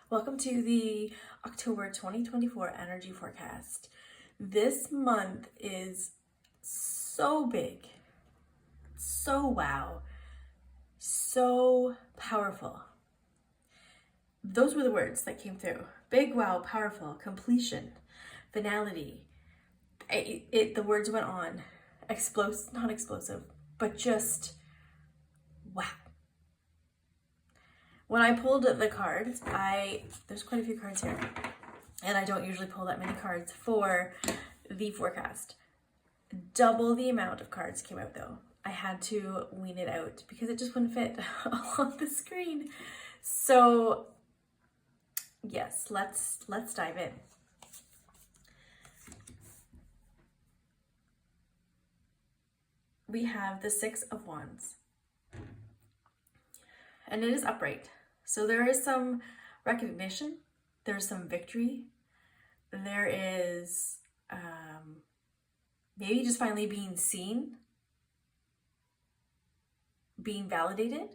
Welcome to the October 2024 energy forecast. This month is so big, so wow, so powerful. Those were the words that came through. Big, wow, powerful, completion, finality. The words went on. Not explosive, but just wow. When I pulled the cards, there's quite a few cards here, and I don't usually pull that many cards for the forecast. Double the amount of cards came out though. I had to wean it out because it just wouldn't fit on the screen. So yes, let's dive in. We have the Six of Wands, and it is upright. So there is some recognition, there's some victory, there is maybe just finally being seen, being validated,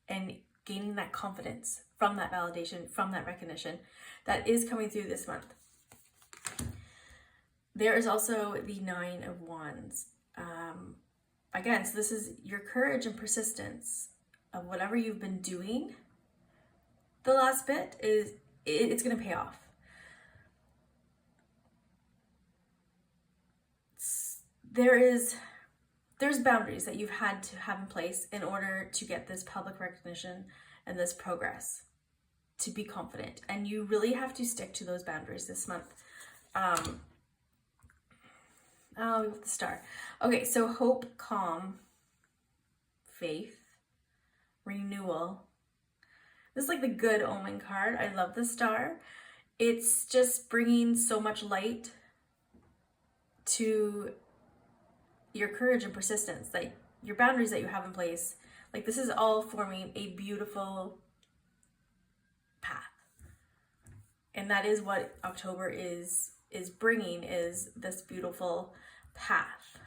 and gaining that confidence from that validation, from that recognition that is coming through this month. There is also the Nine of Wands. Again, so this is your courage and persistence of whatever you've been doing. The last bit is it's going to pay off. There's boundaries that you've had to have in place in order to get this public recognition and this progress, to be confident, and you really have to stick to those boundaries this month. With the star. Okay, so hope, calm, faith, renewal. This is like the good omen card. I love the star. It's just bringing so much light to your courage and persistence, like your boundaries that you have in place. Like this is all forming a beautiful path. And that is what October is bringing, is this beautiful path.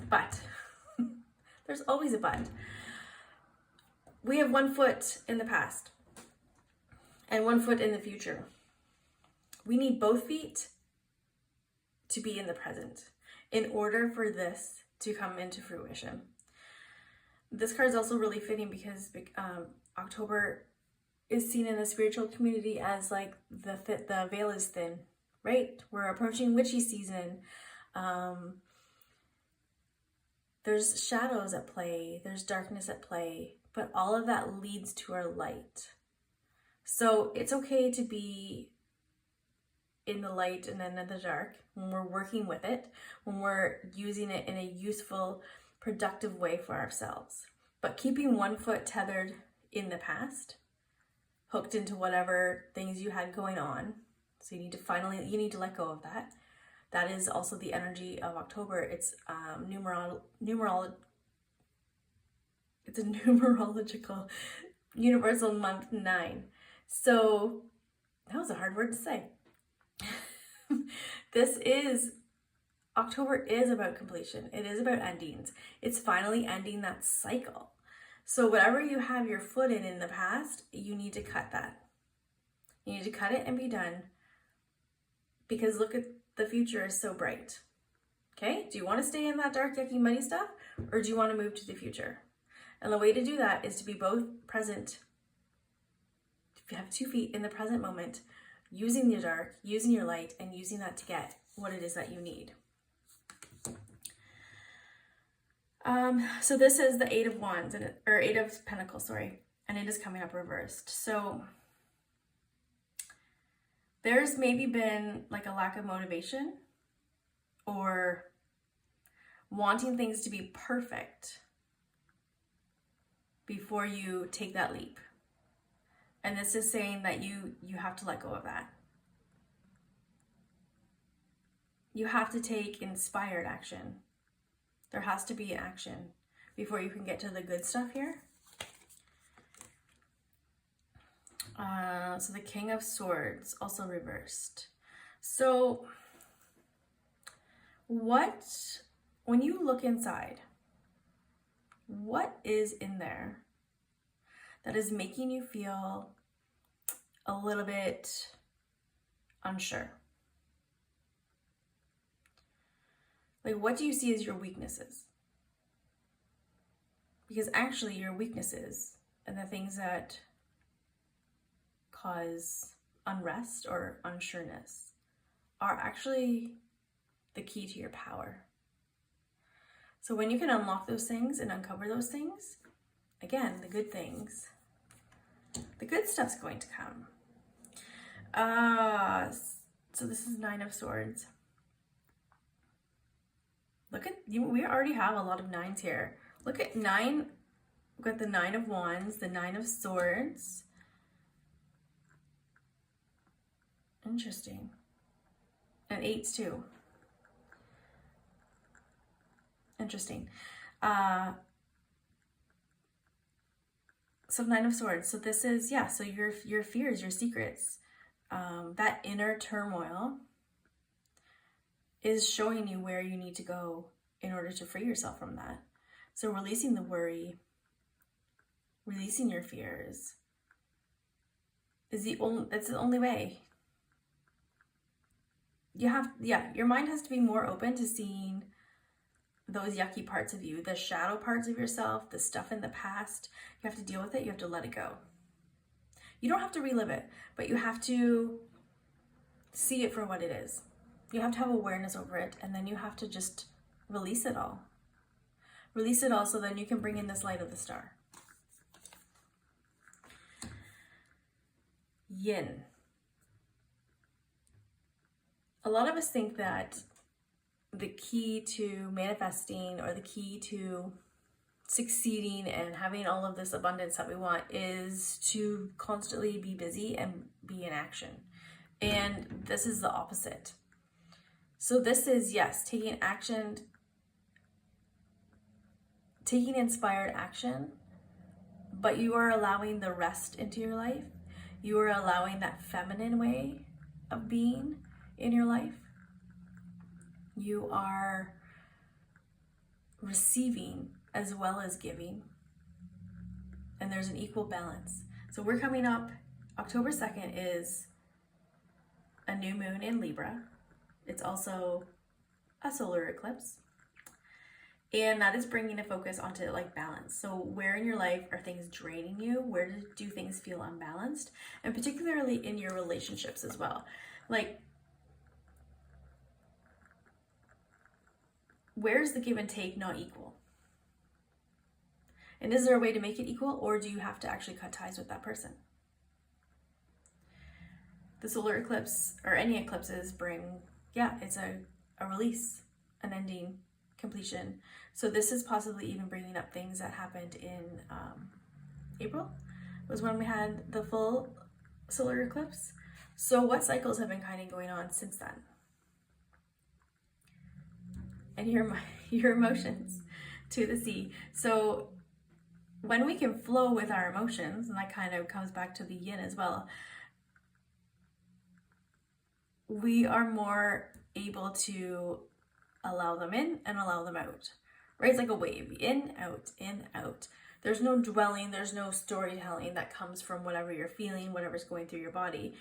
But there's always a but. We have 1 foot in the past and 1 foot in the future. We need both feet to be in the present in order for this to come into fruition. This card is also really fitting because October is seen in the spiritual community as like the veil is thin, right? We're approaching witchy season. There's shadows at play, there's darkness at play, but all of that leads to our light. So it's okay to be in the light and then in the dark when we're working with it, when we're using it in a useful, productive way for ourselves. But keeping 1 foot tethered in the past, hooked into whatever things you had going on. So you need to let go of that. That is also the energy of October. It's it's a numerological universal month 9. So that was a hard word to say. October is about completion. It is about endings. It's finally ending that cycle. So whatever you have your foot in the past, you need to cut that. You need to cut it and be done, because look at the future is so bright. Okay? Do you want to stay in that dark, yucky, muddy stuff, or do you want to move to the future? And the way to do that is to be both present. If you have 2 feet in the present moment, using your dark, using your light, and using that to get what it is that you need. So this is the Eight of Wands, or Eight of Pentacles, sorry, and it is coming up reversed. So there's maybe been like a lack of motivation or wanting things to be perfect before you take that leap. And this is saying that you have to let go of that. You have to take inspired action. There has to be action before you can get to the good stuff here. So the King of Swords, also reversed. So when you look inside, what is in there that is making you feel a little bit unsure. Like, what do you see as your weaknesses? Because actually your weaknesses and the things that cause unrest or unsureness are actually the key to your power. So when you can unlock those things and uncover those things, again, the good things, the good stuff's going to come. So this is 9 of Swords. Look at you. We already have a lot of 9s here. Look at 9. We've got the 9 of Wands, the 9 of Swords. Interesting. And 8s too. Interesting. So 9 of Swords. So this is, yeah, so your fears, your secrets, that inner turmoil is showing you where you need to go in order to free yourself from that. So releasing the worry, releasing your fears is that's the only way. Your mind has to be more open to seeing those yucky parts of you, the shadow parts of yourself, the stuff in the past. You have to deal with it. You have to let it go. You don't have to relive it, but you have to see it for what it is. You have to have awareness over it, and then you have to just release it all. Release it all so then you can bring in this light of the star. Yin. A lot of us think that the key to manifesting or the key to succeeding and having all of this abundance that we want is to constantly be busy and be in action. And this is the opposite. So this is, yes, taking action, taking inspired action, but you are allowing the rest into your life. You are allowing that feminine way of being in your life. You are receiving as well as giving. And there's an equal balance. So we're coming up, October 2nd is a new moon in Libra. It's also a solar eclipse. And that is bringing a focus onto like balance. So where in your life are things draining you? Where do things feel unbalanced? And particularly in your relationships as well. Like, where's the give and take not equal? And is there a way to make it equal, or do you have to actually cut ties with that person? The solar eclipse, or any eclipses, bring, it's a release, an ending, completion. So this is possibly even bringing up things that happened in April, was when we had the full solar eclipse. So what cycles have been kind of going on since then? And your emotions to the sea. So when we can flow with our emotions, and that kind of comes back to the yin as well, we are more able to allow them in and allow them out, right? It's like a wave, in, out, in, out. There's no dwelling, there's no storytelling that comes from whatever you're feeling, whatever's going through your body.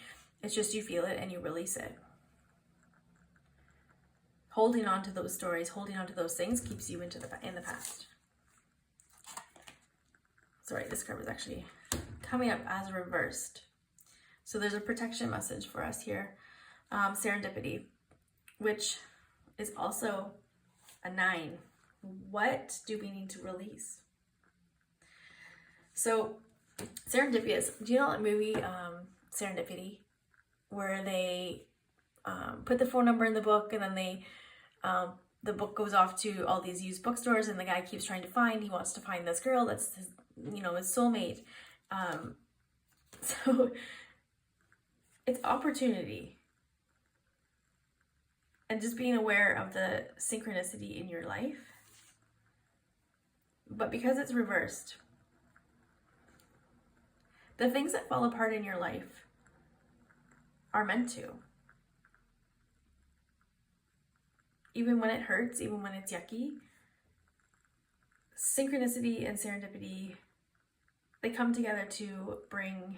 It's just you feel it and you release it. Holding on to those stories, holding on to those things keeps you in the past. Sorry, this card was actually coming up as reversed. So there's a protection message for us here. Serendipity, which is also a 9. What do we need to release? So serendipity is, do you know that movie Serendipity, where they put the phone number in the book, and then the book goes off to all these used bookstores, and the guy keeps trying to he wants to find this girl that's his, his soulmate. So it's opportunity. And just being aware of the synchronicity in your life. But because it's reversed, the things that fall apart in your life are meant to. Even when it hurts, even when it's yucky, synchronicity and serendipity, they come together to bring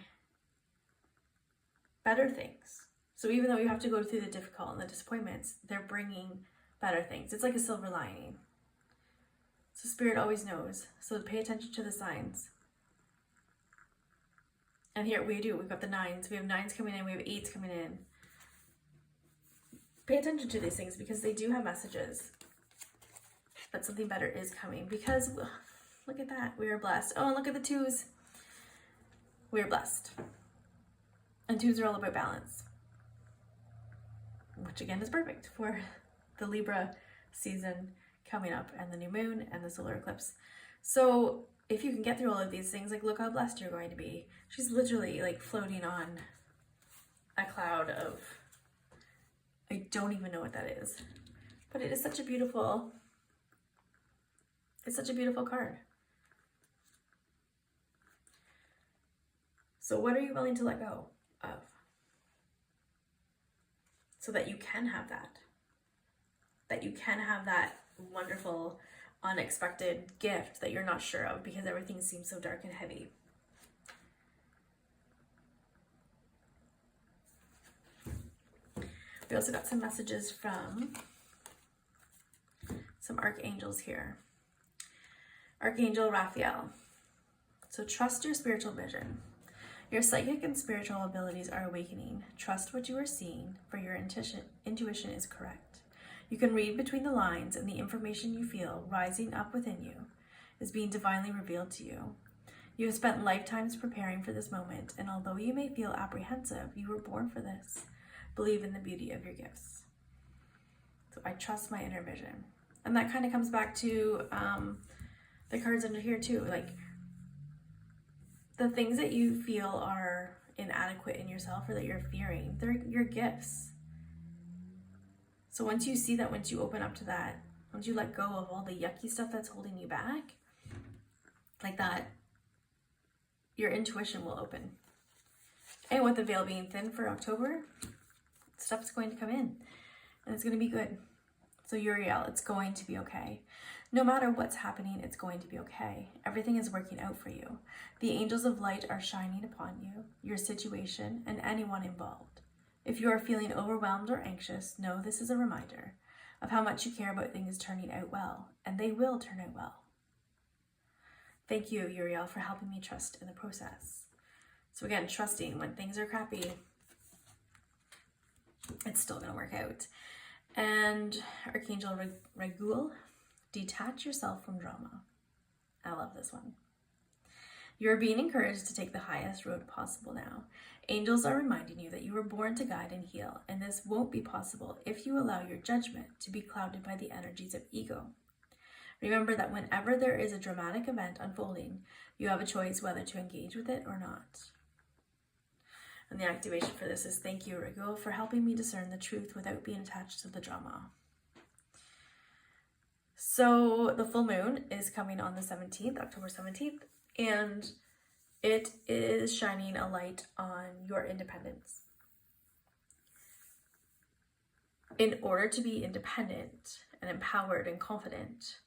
better things. So even though you have to go through the difficult and the disappointments, they're bringing better things. It's like a silver lining. So Spirit always knows. So pay attention to the signs. And here we do. We've got the 9s. We have 9s coming in. We have 8s coming in. Pay attention to these things because they do have messages that something better is coming. Because look at that. We are blessed. Oh, and look at the 2s. We are blessed. And 2s are all about balance. Which again is perfect for the Libra season coming up and the new moon and the solar eclipse. So if you can get through all of these things, like look how blessed you're going to be. She's literally like floating on a cloud of, I don't even know what that is, but it is such a beautiful, it's such a beautiful card. So what are you willing to let go of so that you can have that you can have that wonderful, unexpected gift that you're not sure of because everything seems so dark and heavy. We also got some messages from some archangels here. Archangel Raphael. So trust your spiritual vision. Your psychic and spiritual abilities are awakening. Trust what you are seeing, for your intuition is correct. You can read between the lines, and the information you feel rising up within you is being divinely revealed to you. You have spent lifetimes preparing for this moment, and although you may feel apprehensive, you were born for this. Believe in the beauty of your gifts. So I trust my inner vision. And that kind of comes back to the cards under here too. Like the things that you feel are inadequate in yourself or that you're fearing, they're your gifts. So once you see that, once you open up to that, once you let go of all the yucky stuff that's holding you back, like that, your intuition will open. And with the veil being thin for October, stuff's going to come in and it's going to be good. So Uriel, it's going to be okay. No matter what's happening, it's going to be okay. Everything is working out for you. The angels of light are shining upon you, your situation, and anyone involved. If you are feeling overwhelmed or anxious, know this is a reminder of how much you care about things turning out well, and they will turn out well. Thank you, Uriel, for helping me trust in the process. So again, trusting when things are crappy, it's still going to work out. And Archangel Raguel, detach yourself from drama. I love this one. You're being encouraged to take the highest road possible now. Angels are reminding you that you were born to guide and heal, and this won't be possible if you allow your judgment to be clouded by the energies of ego. Remember that whenever there is a dramatic event unfolding, you have a choice whether to engage with it or not. And the activation for this is thank you, Raguel, for helping me discern the truth without being attached to the drama. So the full moon is coming on the 17th, October 17th, and it is shining a light on your independence. In order to be independent and empowered and confident,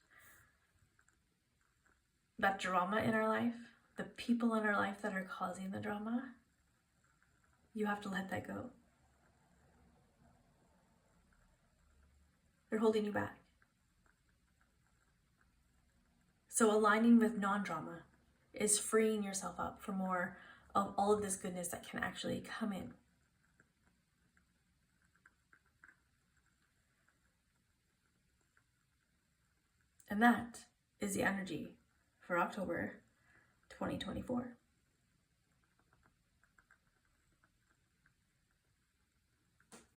that drama in our life, the people in our life that are causing the drama, you have to let that go. They're holding you back. So aligning with non-drama is freeing yourself up for more of all of this goodness that can actually come in. And that is the energy for October 2024.